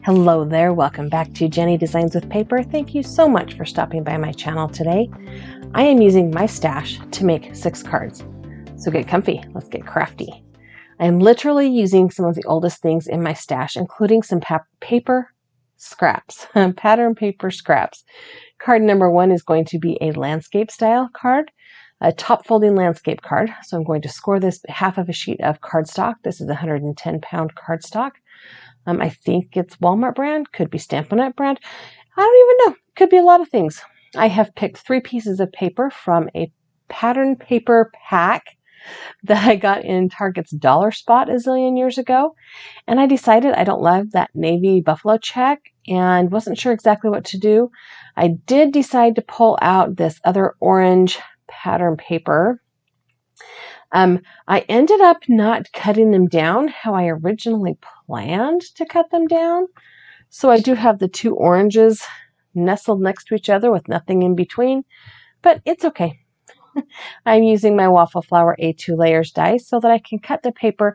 Hello there, welcome back to Jennie Designs with Paper. Thank you so much for stopping by my channel today. I am using my stash to make 6 cards. So get comfy, let's get crafty. I am literally using some of the oldest things in my stash, including some paper scraps, pattern paper scraps. Card number 1 is going to be a landscape style card, a top folding landscape card. So I'm going to score this half of a sheet of cardstock. This is 110-pound cardstock. I think it's Walmart brand, could be Stampin' Up brand. I don't even know. Could be a lot of things. I have picked 3 pieces of paper from a pattern paper pack that I got in Target's Dollar Spot a zillion years ago. And I decided I don't love that navy buffalo check and wasn't sure exactly what to do. I did decide to pull out this other orange pattern paper. I ended up not cutting them down how I originally planned to cut them down. So I do have the 2 oranges nestled next to each other with nothing in between, but it's okay. I'm using my Waffle Flower A2 layers dies so that I can cut the paper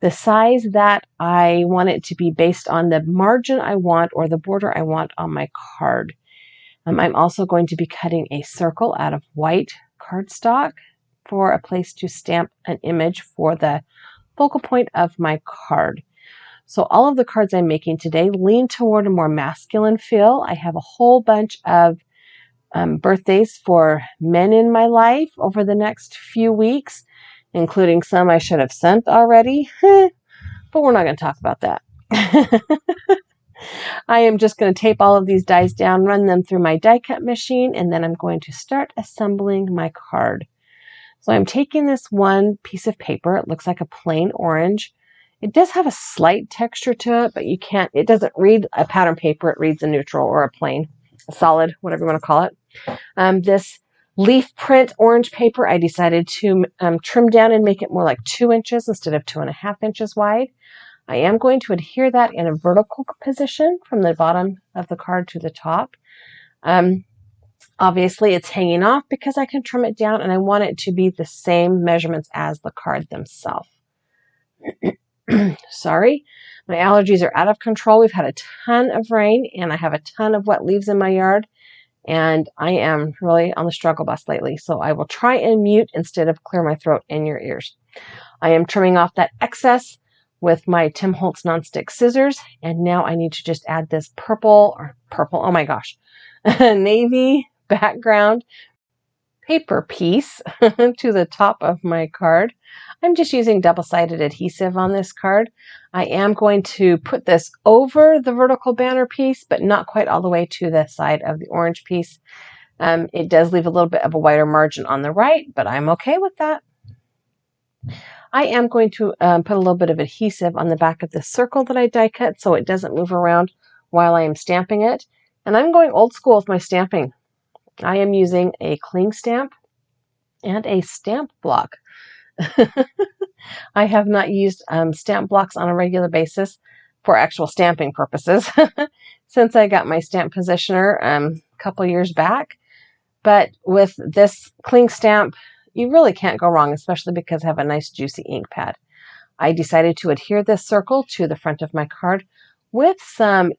the size that I want it to be based on the margin I want or the border I want on my card. I'm also going to be cutting a circle out of white cardstock for a place to stamp an image for the focal point of my card. So all of the cards I'm making today lean toward a more masculine feel. I have a whole bunch of birthdays for men in my life over the next few weeks, including some I should have sent already, but we're not going to talk about that. I am just going to tape all of these dies down, run them through my die cut machine, and then I'm going to start assembling my card. So I'm taking this one piece of paper. It looks like a plain orange. It does have a slight texture to it, but it doesn't read a pattern paper. It reads a neutral or a plain, a solid, whatever you want to call it. This leaf print orange paper, I decided to trim down and make it more like 2 inches instead of 2.5 inches wide. I am going to adhere that in a vertical position from the bottom of the card to the top. Obviously, it's hanging off because I can trim it down and I want it to be the same measurements as the card themselves. Sorry, my allergies are out of control. We've had a ton of rain and I have a ton of wet leaves in my yard and I am really on the struggle bus lately. So I will try and mute instead of clear my throat in your ears. I am trimming off that excess with my Tim Holtz nonstick scissors. And now I need to just add this purple, oh my gosh, navy background paper piece to the top of my card. I'm just using double-sided adhesive on this card. I am going to put this over the vertical banner piece, but not quite all the way to the side of the orange piece. It does leave a little bit of a wider margin on the right, but I'm okay with that. I am going to put a little bit of adhesive on the back of the circle that I die cut so it doesn't move around while I am stamping it. And I'm going old school with my stamping. I am using a cling stamp and a stamp block. I have not used stamp blocks on a regular basis for actual stamping purposes since I got my stamp positioner a couple years back. But with this cling stamp, you really can't go wrong, especially because I have a nice juicy ink pad. I decided to adhere this circle to the front of my card with some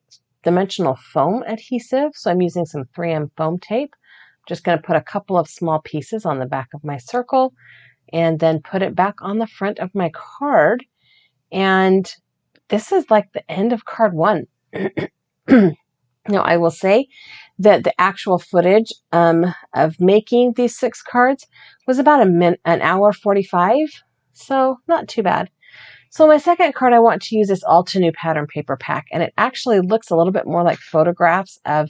dimensional foam adhesive. So I'm using some 3M foam tape. Just going to put a couple of small pieces on the back of my circle and then put it back on the front of my card. And this is like the end of card 1. Now, I will say that the actual footage of making these 6 cards was about an hour 45, so not too bad. So my second card, I want to use this All Too New pattern paper pack, and it actually looks a little bit more like photographs of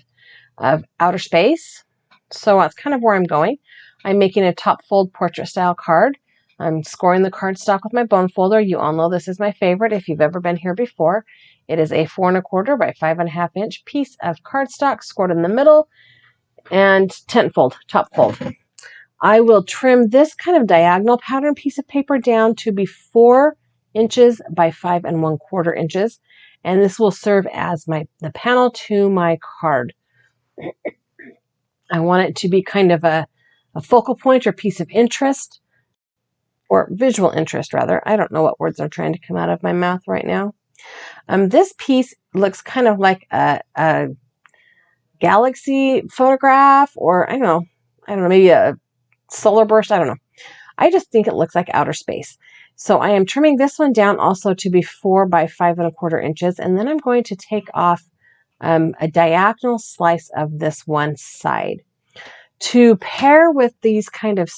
outer space. So that's kind of where I'm going. I'm making a top fold portrait style card. I'm scoring the cardstock with my bone folder. You all know this is my favorite if you've ever been here before. It is a 4 1/4 by 5.5 inch piece of cardstock scored in the middle and tent fold, top fold. I will trim this kind of diagonal pattern piece of paper down to be 4 inches by 5 1/4 inches. And this will serve as the panel to my card. I want it to be kind of a focal point or piece of interest, or visual interest rather. I don't know what words are trying to come out of my mouth right now. This piece looks kind of like a galaxy photograph, or I don't know, maybe a solar burst. I don't know. I just think it looks like outer space. So I am trimming this one down also to be 4 by 5¼ inches. And then I'm going to take off a diagonal slice of this one side. To pair with these kind of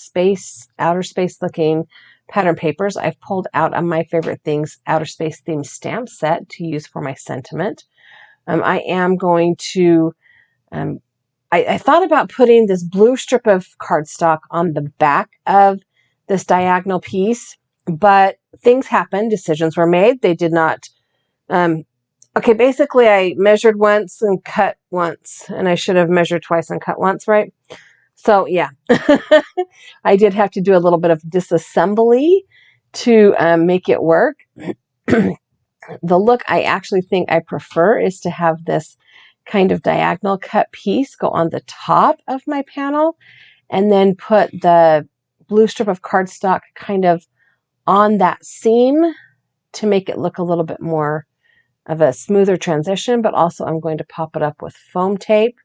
outer space looking pattern papers, I've pulled out of my favorite things, outer space themed stamp set to use for my sentiment. I am going to, I thought about putting this blue strip of cardstock on the back of this diagonal piece, but things happened, decisions were made. They did not, okay, basically I measured once and cut once, and I should have measured twice and cut once, right? So yeah, I did have to do a little bit of disassembly to make it work. The look I actually think I prefer is to have this kind of diagonal cut piece go on the top of my panel, and then put the blue strip of cardstock kind of on that seam to make it look a little bit more of a smoother transition, but also I'm going to pop it up with foam tape.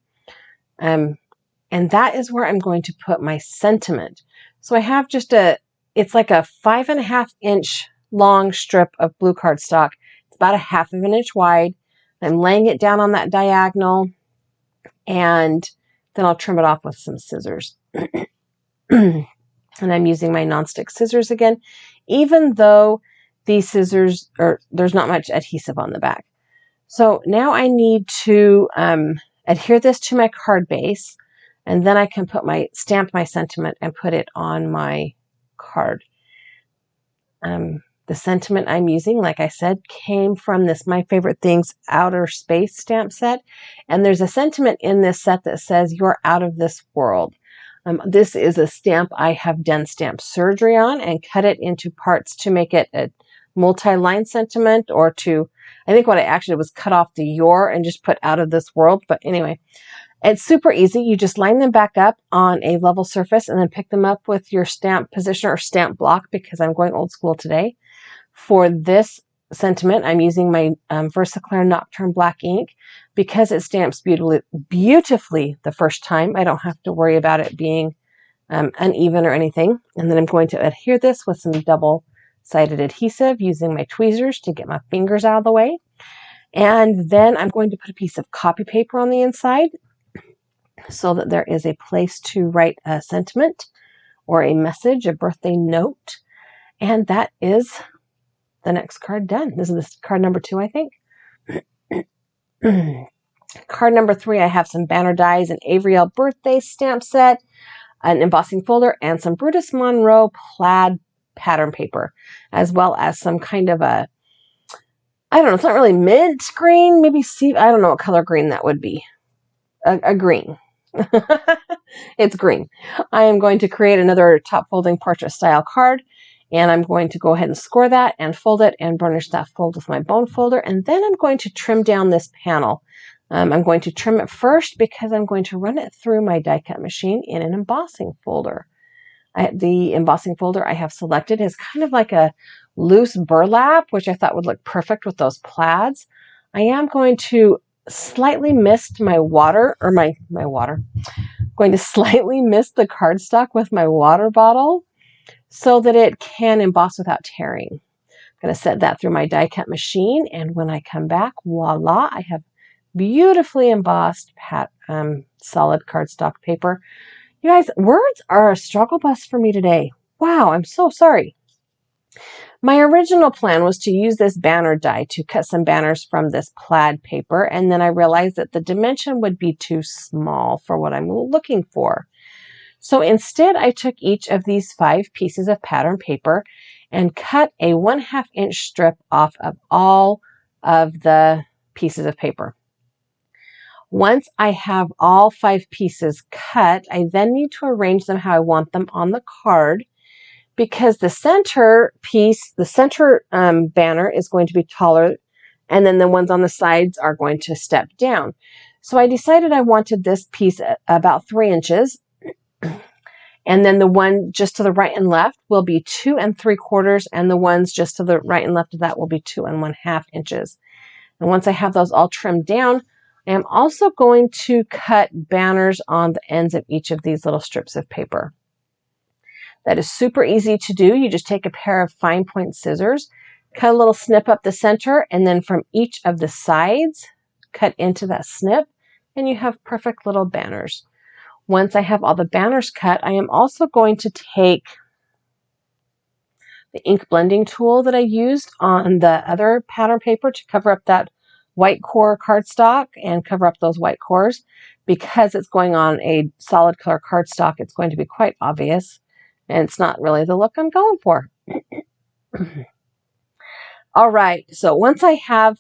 And that is where I'm going to put my sentiment. So I have just it's like a 5½ inch long strip of blue cardstock. It's about 1/2 inch wide. I'm laying it down on that diagonal, and then I'll trim it off with some scissors. And I'm using my nonstick scissors again, even though these scissors there's not much adhesive on the back. So now I need to adhere this to my card base, and then I can stamp my sentiment and put it on my card. The sentiment I'm using, like I said, came from this My Favorite Things Outer Space stamp set. And there's a sentiment in this set that says, "You're out of this world." This is a stamp I have done stamp surgery on and cut it into parts to make it a multi-line sentiment, or I think what I actually did was cut off the "your" and just put "out of this world." But anyway, it's super easy. You just line them back up on a level surface and then pick them up with your stamp positioner or stamp block, because I'm going old school today. For this sentiment, I'm using my Versaclear Nocturne Black ink because it stamps beautifully the first time. I don't have to worry about it being uneven or anything. And then I'm going to adhere this with some double-sided adhesive using my tweezers to get my fingers out of the way. And then I'm going to put a piece of copy paper on the inside so that there is a place to write a sentiment or a message, a birthday note. And that is the next card done. This is card number 2, I think. Card number 3, I have some banner dies, an Avriel birthday stamp set, an embossing folder, and some Brutus Monroe plaid pattern paper, as well as some kind of I don't know, it's not really mint green, maybe I don't know what color green that would be. A green. It's green. I am going to create another top folding portrait style card, and I'm going to go ahead and score that and fold it and burnish that fold with my bone folder. And then I'm going to trim down this panel. I'm going to trim it first because I'm going to run it through my die cut machine in an embossing folder. The embossing folder I have selected is kind of like a loose burlap, which I thought would look perfect with those plaids. I am going to slightly mist my water, or my water. I'm going to slightly mist the cardstock with my water bottle so that it can emboss without tearing. I'm going to set that through my die cut machine, and when I come back, voila, I have beautifully embossed solid cardstock paper. You guys, words are a struggle bus for me today. Wow, I'm so sorry. My original plan was to use this banner die to cut some banners from this plaid paper, and then I realized that the dimension would be too small for what I'm looking for. So instead, I took each of these 5 pieces of pattern paper and cut a 1/2 inch strip off of all of the pieces of paper. Once I have all 5 pieces cut, I then need to arrange them how I want them on the card, because the center piece, the center banner is going to be taller, and then the ones on the sides are going to step down. So I decided I wanted this piece about 3 inches. And then the one just to the right and left will be 2 3/4, and the ones just to the right and left of that will be 2 1/2 inches. And once I have those all trimmed down, I am also going to cut banners on the ends of each of these little strips of paper. That is super easy to do. You just take a pair of fine point scissors, cut a little snip up the center, and then from each of the sides, cut into that snip, and you have perfect little banners. Once I have all the banners cut, I am also going to take the ink blending tool that I used on the other pattern paper to cover up that white core cardstock and cover up those white cores. Because it's going on a solid color cardstock, it's going to be quite obvious, and it's not really the look I'm going for. All right, so once I have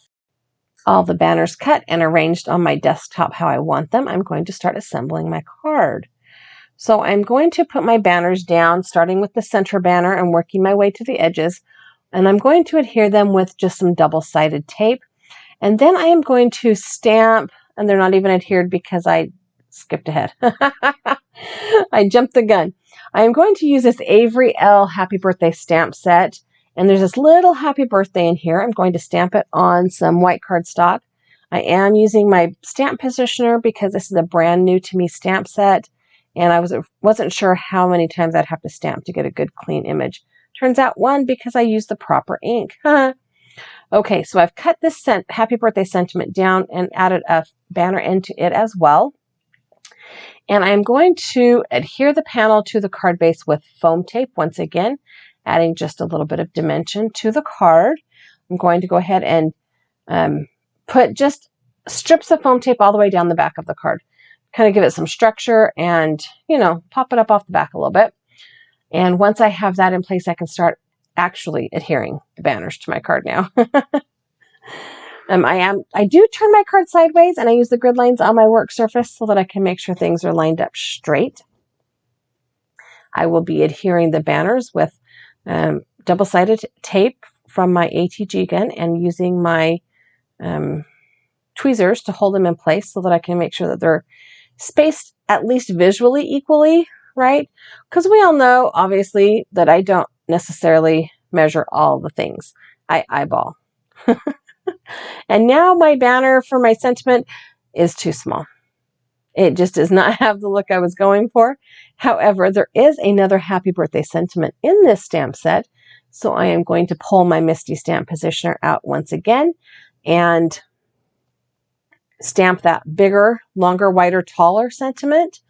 all the banners cut and arranged on my desktop how I want them, I'm going to start assembling my card. So I'm going to put my banners down, starting with the center banner and working my way to the edges. And I'm going to adhere them with just some double-sided tape. And then I am going to stamp, and they're not even adhered because I skipped ahead. I jumped the gun. I am going to use this Avery L. Happy Birthday stamp set. And there's this little happy birthday in here. I'm going to stamp it on some white cardstock. I am using my stamp positioner because this is a brand new to me stamp set. And I wasn't sure how many times I'd have to stamp to get a good clean image. Turns out one, because I used the proper ink. Okay, so I've cut this happy birthday sentiment down and added a banner into it as well. And I'm going to adhere the panel to the card base with foam tape once again, adding just a little bit of dimension to the card. I'm going to go ahead and put just strips of foam tape all the way down the back of the card. Kind of give it some structure and, pop it up off the back a little bit. And once I have that in place, I can start actually adhering the banners to my card now. I do turn my card sideways, and I use the grid lines on my work surface so that I can make sure things are lined up straight. I will be adhering the banners with double-sided tape from my ATG gun and using my tweezers to hold them in place so that I can make sure that they're spaced at least visually equally, right? Because we all know, obviously, that I don't necessarily measure all the things. I eyeball. And now my banner for my sentiment is too small. It just does not have the look I was going for. However, there is another happy birthday sentiment in this stamp set. So I am going to pull my Misty Stamp Positioner out once again and stamp that bigger, longer, wider, taller sentiment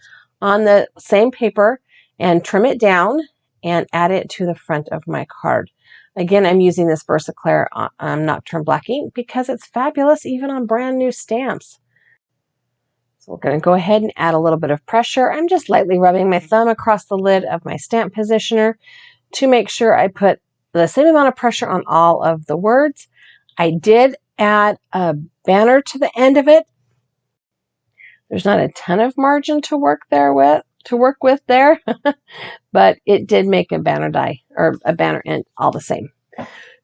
on the same paper and trim it down and add it to the front of my card. Again, I'm using this Versaclear Nocturne Black ink because it's fabulous even on brand new stamps. So we're going to go ahead and add a little bit of pressure. I'm just lightly rubbing my thumb across the lid of my stamp positioner to make sure I put the same amount of pressure on all of the words. I did add a banner to the end of it. There's not a ton of margin to work with there, but it did make a banner die or a banner end all the same.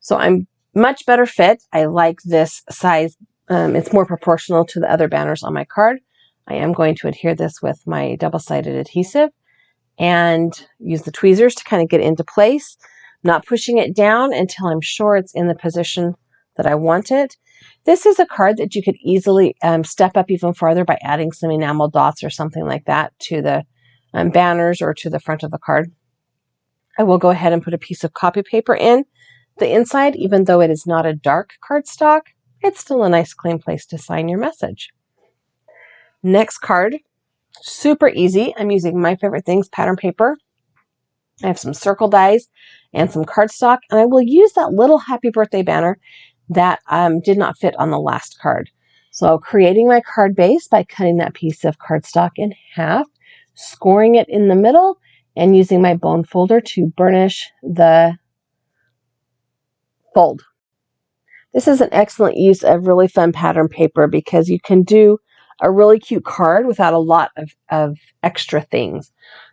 So I'm much better fit. I like this size. It's more proportional to the other banners on my card. I am going to adhere this with my double-sided adhesive and use the tweezers to kind of get into place, not pushing it down until I'm sure it's in the position that I want it. This is a card that you could easily step up even farther by adding some enamel dots or something like that to the banners or to the front of the card. I will go ahead and put a piece of copy paper in the inside. Even though it is not a dark cardstock, it's still a nice clean place to sign your message. Next card, super easy. I'm using My Favorite Things pattern paper. I have some circle dies and some cardstock, and I will use that little happy birthday banner that did not fit on the last card. So creating my card base by cutting that piece of cardstock in half, scoring it in the middle, and using my bone folder to burnish the fold. This is an excellent use of really fun pattern paper because you can do a really cute card without a lot of extra things.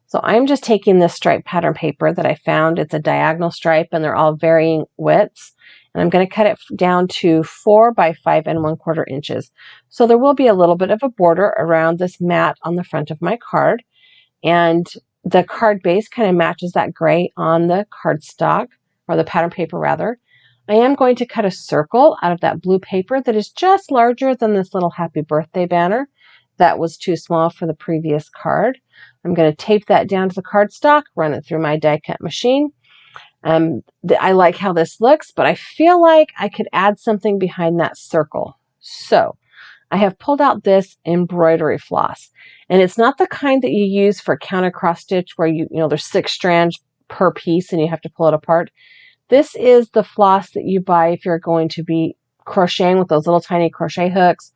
So I'm just taking this striped pattern paper that I found. It's a diagonal stripe and they're all varying widths. And I'm going to cut it down to 4 by 5 1/4 inches. So there will be a little bit of a border around this mat on the front of my card. And the card base kind of matches that gray on the cardstock, or the pattern paper rather. I am going to cut a circle out of that blue paper that is just larger than this little happy birthday banner. That was too small for the previous card. I'm going to tape that down to the cardstock, run it through my die cut machine. I like how this looks, but I feel like I could add something behind that circle. So I have pulled out this embroidery floss, and it's not the kind that you use for counter cross stitch where there's 6 strands per piece and you have to pull it apart. This is the floss that you buy if you're going to be crocheting with those little tiny crochet hooks,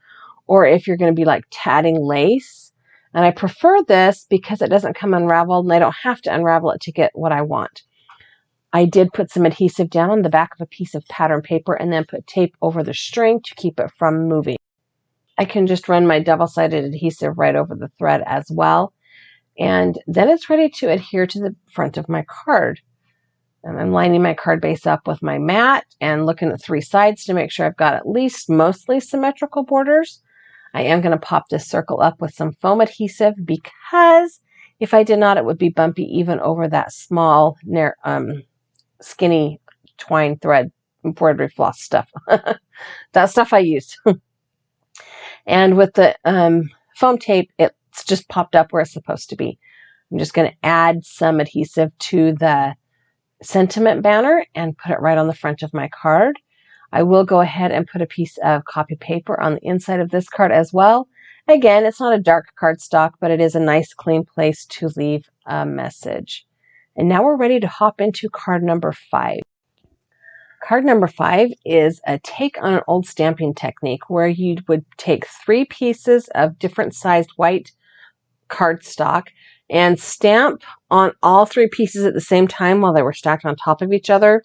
or if you're going to be like tatting lace. And I prefer this because it doesn't come unraveled and I don't have to unravel it to get what I want. I did put some adhesive down on the back of a piece of pattern paper and then put tape over the string to keep it from moving. I can just run my double-sided adhesive right over the thread as well. And then it's ready to adhere to the front of my card. And I'm lining my card base up with my mat and looking at 3 sides to make sure I've got at least mostly symmetrical borders. I am going to pop this circle up with some foam adhesive because if I did not, it would be bumpy even over that small, skinny twine thread embroidery floss stuff. That stuff I used. And with the foam tape, it's just popped up where it's supposed to be. I'm just going to add some adhesive to the sentiment banner and put it right on the front of my card. I will go ahead and put a piece of copy paper on the inside of this card as well. Again, it's not a dark cardstock, but it is a nice clean place to leave a message. And now we're ready to hop into card number 5. Card number 5 is a take on an old stamping technique where you would take 3 pieces of different sized white cardstock and stamp on all 3 pieces at the same time while they were stacked on top of each other.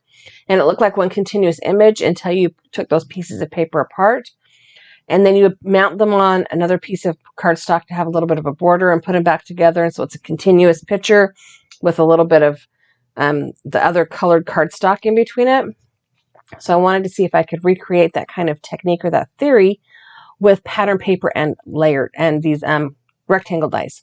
And it looked like one continuous image until you took those pieces of paper apart. And then you would mount them on another piece of cardstock to have a little bit of a border and put them back together. And so it's a continuous picture with a little bit of the other colored cardstock in between it. So I wanted to see if I could recreate that kind of technique or that theory with pattern paper and layered and these rectangle dies.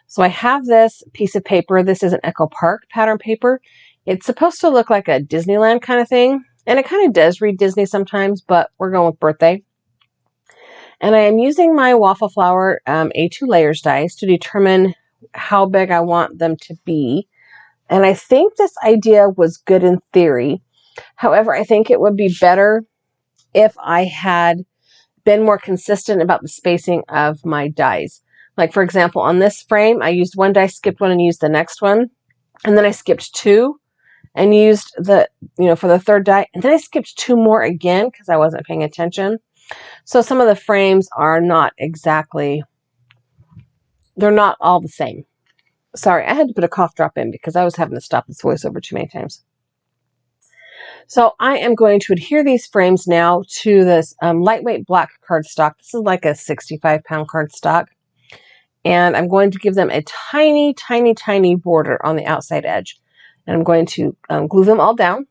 So I have this piece of paper. This is an Echo Park pattern paper. It's supposed to look like a Disneyland kind of thing. And it kind of does read Disney sometimes, but we're going with birthday. And I am using my Waffle Flower A2 layers dies to determine how big I want them to be. And I think this idea was good in theory. However, I think it would be better if I had been more consistent about the spacing of my dies. Like, for example, on this frame, I used 1 die, skipped 1, and used the next one. And then I skipped 2 and used the, for the 3rd die. And then I skipped 2 more again because I wasn't paying attention. So some of the frames are not exactly, they're not all the same. Sorry, I had to put a cough drop in because I was having to stop this voiceover too many times. So I am going to adhere these frames now to this lightweight black cardstock. This is like a 65-pound cardstock. And I'm going to give them a tiny, tiny, tiny border on the outside edge. And I'm going to glue them all down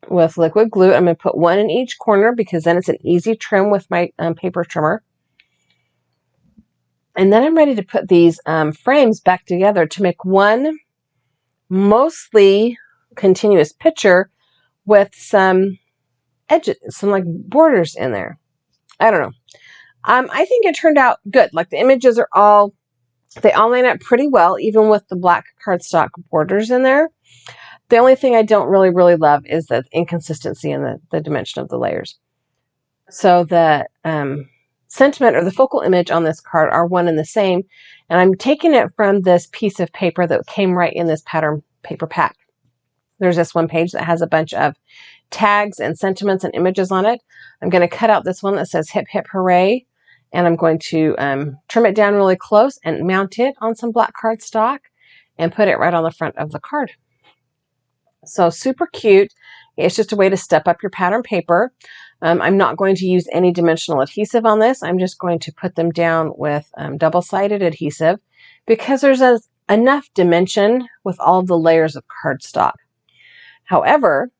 with liquid glue. I'm going to put 1 in each corner because then it's an easy trim with my paper trimmer. And then I'm ready to put these frames back together to make one mostly continuous picture with some edges, some like borders in there. I don't know. I think it turned out good. Like the images are they all line up pretty well, even with the black cardstock borders in there. The only thing I don't really love is the inconsistency in the dimension of the layers. So the sentiment or the focal image on this card are one and the same. And I'm taking it from this piece of paper that came right in this pattern paper pack. There's this one page that has a bunch of tags and sentiments and images on it. I'm going to cut out this one that says hip hip hooray. And I'm going to trim it down really close and mount it on some black cardstock and put it right on the front of the card. So super cute. It's just a way to step up your pattern paper. I'm not going to use any dimensional adhesive on this. I'm just going to put them down with double-sided adhesive because there's enough dimension with all of the layers of cardstock. However,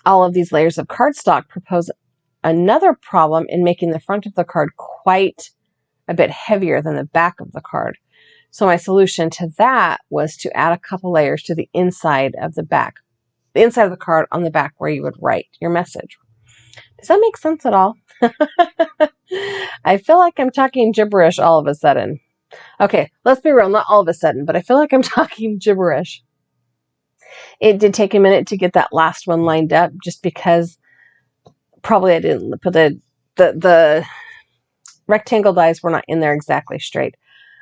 all of these layers of cardstock propose another problem in making the front of the card quite a bit heavier than the back of the card. So my solution to that was to add a couple layers to the inside of the back, the inside of the card on the back where you would write your message. Does that make sense at all? I feel like I'm talking gibberish all of a sudden. Okay, let's be real, not all of a sudden, but I feel like I'm talking gibberish. It did take a minute to get that last one lined up, just because probably I didn't put the rectangle dies were not in there exactly straight.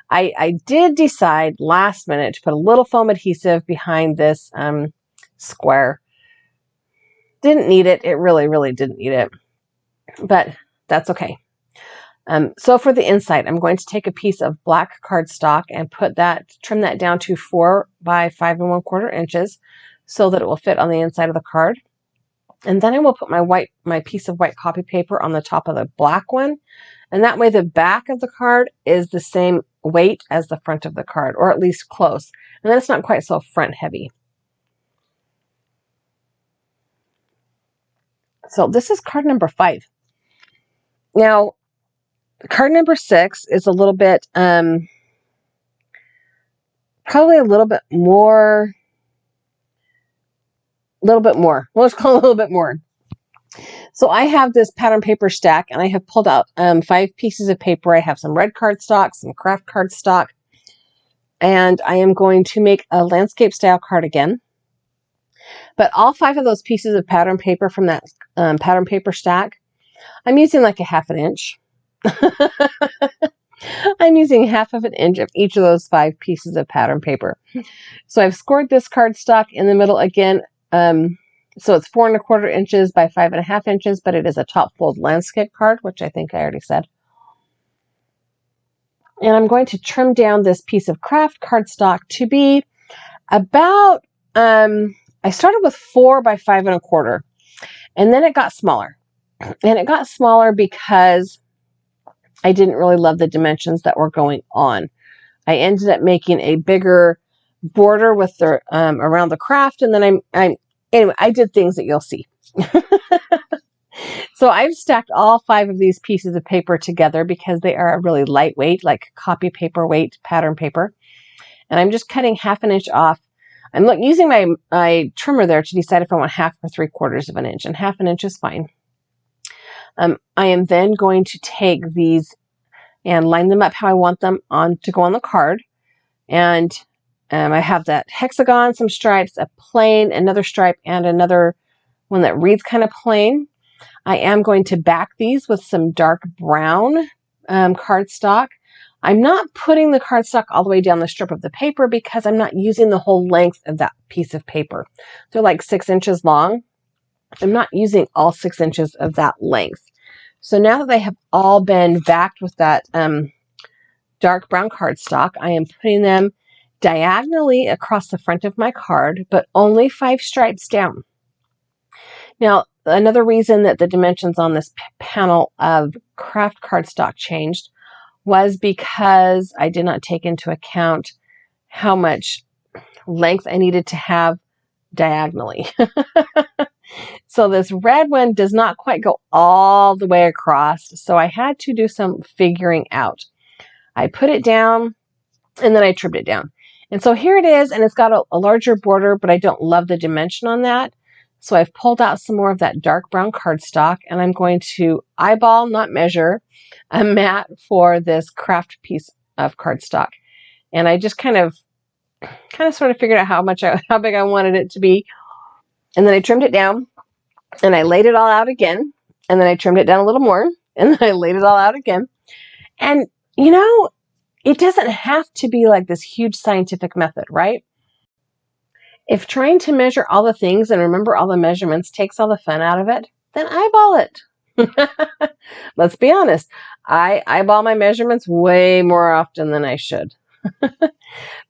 I did decide last minute to put a little foam adhesive behind this square. Didn't need it. It really, really didn't need it. But that's okay. So for the inside, I'm going to take a piece of black cardstock and trim that down to 4 by 5 1/4 inches so that it will fit on the inside of the card. And then I will put my piece of white copy paper on the top of the black one. And that way the back of the card is the same weight as the front of the card, or at least close. And then it's not quite so front heavy. So this is card number 5. Now, card number 6 is a little bit, probably a little bit more. Let's call it a little bit more. So I have this pattern paper stack, and I have pulled out 5 pieces of paper. I have some red cardstock, some craft cardstock, and I am going to make a landscape style card again. But all 5 of those pieces of pattern paper from that pattern paper stack, I'm using like a 1/2 inch. I'm using 1/2 inch of each of those 5 pieces of pattern paper. So I've scored this cardstock in the middle again. So it's 4 1/4 inches by 5 1/2 inches, but it is a top fold landscape card, which I think I already said. And I'm going to trim down this piece of craft cardstock to be about, I started with 4 by 5 1/4, and then it got smaller. And it got smaller because I didn't really love the dimensions that were going on. I ended up making a bigger border with the around the craft, and then anyway, I did things that you'll see. So I've stacked all 5 of these pieces of paper together because they are really lightweight, like copy paper weight pattern paper. And I'm just cutting 1/2 inch off. I'm using my trimmer there to decide if I want 1/2 or 3/4 inch, and 1/2 inch is fine. I am then going to take these and line them up how I want them to go on the card. And I have that hexagon, some stripes, a plain, another stripe, and another one that reads kind of plain. I am going to back these with some dark brown cardstock. I'm not putting the cardstock all the way down the strip of the paper because I'm not using the whole length of that piece of paper. They're like 6 inches long. I'm not using all 6 inches of that length. So now that they have all been backed with that dark brown cardstock, I am putting them diagonally across the front of my card, but only 5 stripes down. Now, another reason that the dimensions on this panel of craft cardstock changed was because I did not take into account how much length I needed to have diagonally. So this red one does not quite go all the way across, so I had to do some figuring out. I put it down, and then I trimmed it down. And so here it is, and it's got a larger border, but I don't love the dimension on that. So I've pulled out some more of that dark brown cardstock, and I'm going to eyeball, not measure, a mat for this craft piece of cardstock. And I just kind of sort of figured out how big I wanted it to be. And then I trimmed it down, and I laid it all out again. And then I trimmed it down a little more, and then I laid it all out again. And, you know, it doesn't have to be like this huge scientific method, right? If trying to measure all the things and remember all the measurements takes all the fun out of it, then eyeball it. Let's be honest. I eyeball my measurements way more often than I should.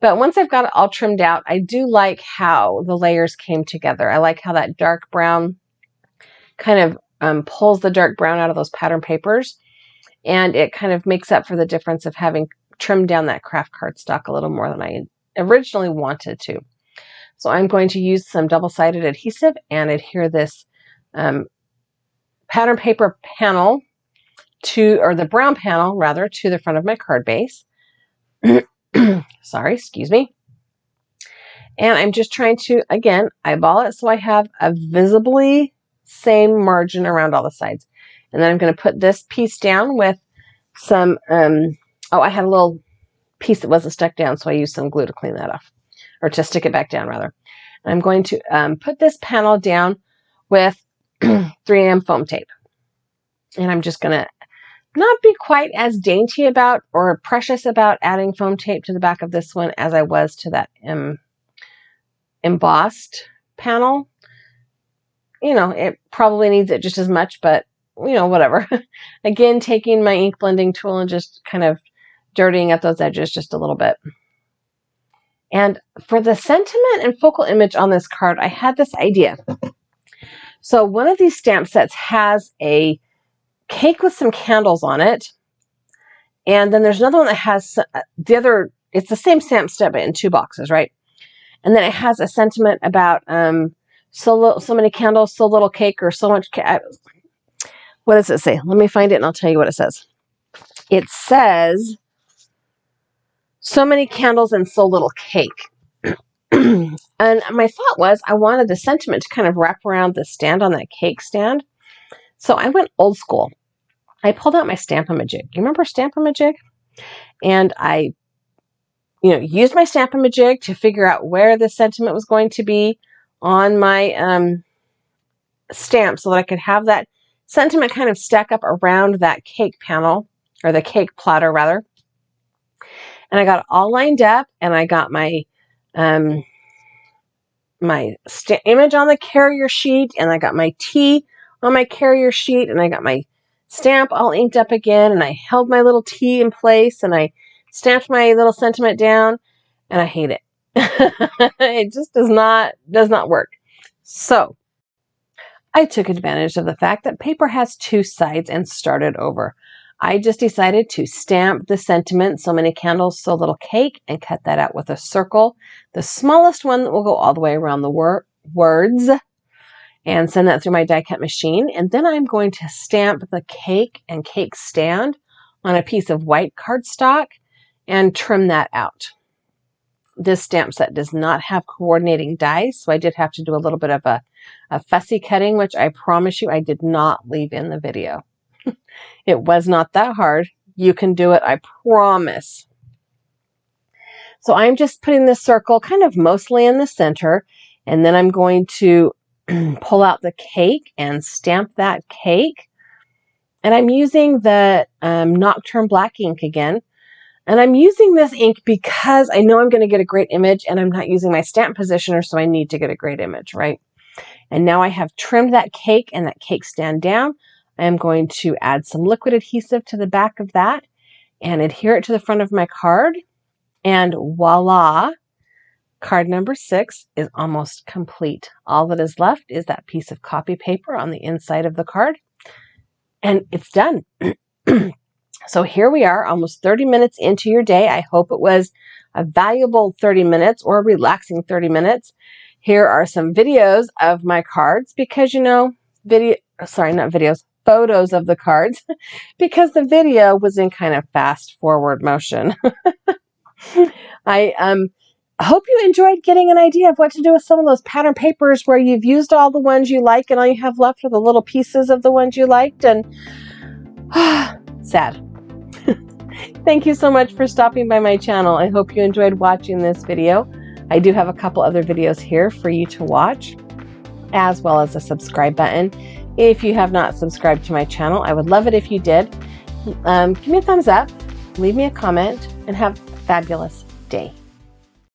But once I've got it all trimmed out, I do like how the layers came together. I like how that dark brown kind of pulls the dark brown out of those pattern papers. And it kind of makes up for the difference of having trimmed down that craft cardstock a little more than I originally wanted to. So I'm going to use some double-sided adhesive and adhere this pattern paper panel or the brown panel rather, to the front of my card base. Sorry, excuse me. And I'm just trying to, again, eyeball it so I have a visibly same margin around all the sides. And then I'm going to put this piece down with some, oh, I had a little piece that wasn't stuck down, so I used some glue to clean that off, or to stick it back down, rather. And I'm going to put this panel down with 3M foam tape. And I'm just going to not be quite as dainty about or precious about adding foam tape to the back of this one as I was to that embossed panel. You know, it probably needs it just as much, but you know, whatever. Again, taking my ink blending tool and just kind of dirtying at those edges just a little bit. And for the sentiment and focal image on this card, I had this idea. So one of these stamp sets has a cake with some candles on it. And then there's another one that has it's the same stamp set, but in 2 boxes, right? And then it has a sentiment about so many candles, so little cake, or so much cake. What does it say? Let me find it and I'll tell you what it says. It says, so many candles and so little cake. And my thought was I wanted the sentiment to kind of wrap around the stand on that cake stand. So I went old school. I pulled out my Stamp-A-Majig. You remember Stamp-A-Majig? And I, used my Stamp-A-Majig to figure out where the sentiment was going to be on my stamp so that I could have that sentiment kind of stack up around that cake panel, or the cake platter rather. And I got it all lined up, and I got my image on the carrier sheet, and I got my T on my carrier sheet, and I got my stamp all inked up again, and I held my little T in place, and I stamped my little sentiment down, and I hate it. It just does not work. So I took advantage of the fact that paper has 2 sides and started over. I just decided to stamp the sentiment, so many candles, so little cake, and cut that out with a circle, the smallest one that will go all the way around the words, and send that through my die cut machine. And then I'm going to stamp the cake and cake stand on a piece of white cardstock and trim that out. This stamp set does not have coordinating dies, so I did have to do a little bit of a fussy cutting, which I promise you I did not leave in the video. It was not that hard. You can do it, I promise. So I'm just putting this circle kind of mostly in the center, and then I'm going to pull out the cake and stamp that cake. And I'm using the Nocturne Black ink again. And I'm using this ink because I know I'm going to get a great image, and I'm not using my stamp positioner, so I need to get a great image, right? And now I have trimmed that cake and that cake stand down. I am going to add some liquid adhesive to the back of that and adhere it to the front of my card. And voila, card number 6 is almost complete. All that is left is that piece of copy paper on the inside of the card, and it's done. So here we are, almost 30 minutes into your day. I hope it was a valuable 30 minutes or a relaxing 30 minutes. Here are some videos of my cards because, photos of the cards because the video was in kind of fast forward motion. I hope you enjoyed getting an idea of what to do with some of those pattern papers where you've used all the ones you like and all you have left are the little pieces of the ones you liked, and sad. Thank you so much for stopping by my channel. I hope you enjoyed watching this video. I do have a couple other videos here for you to watch, as well as a subscribe button. If you have not subscribed to my channel, I would love it if you did. Give me a thumbs up, leave me a comment, and have a fabulous day.